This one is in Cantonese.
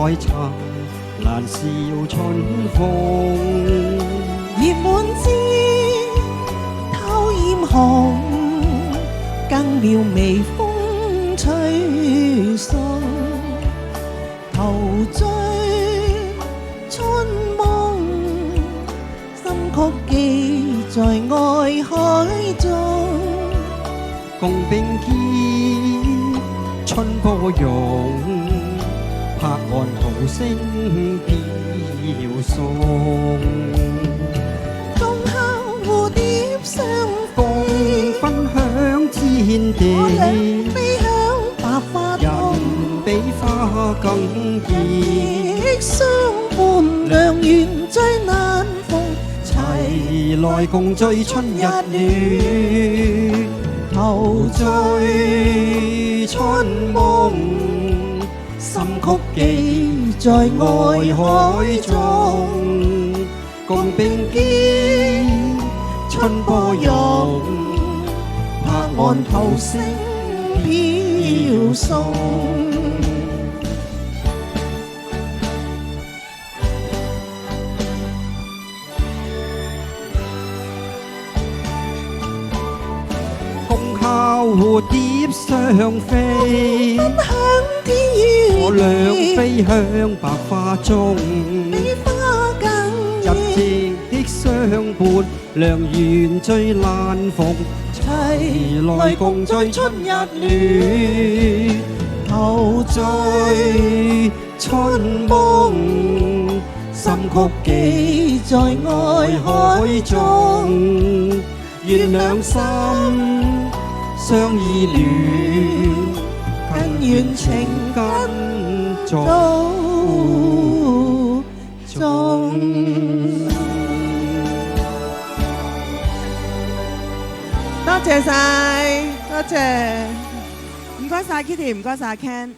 海燦爛笑春風。葉滿枝透豔紅，更妙微風吹送。陶醉春夢，心曲記在愛海中。共並肩春波湧，拍岸濤聲飄送。共敲蝴蝶相共飛，分享天我倆地，飛向白髮人紅。比花更熱，亦相伴良緣最難逢，齊來共醉春日暖，陶醉春夢，心曲記在愛海中。共並肩春波湧，拍岸濤聲飄送。共敲蝴蝶相飛，分享天與我倆飛向白花中。比花更日夕的相伴，良緣最難逢，齊來共醉春日暖，陶醉春夢，心曲記在愛海中。願兩心相依戀，更願情根續中。多謝晒，多謝，唔該晒 Kitty， 唔該晒 Ken。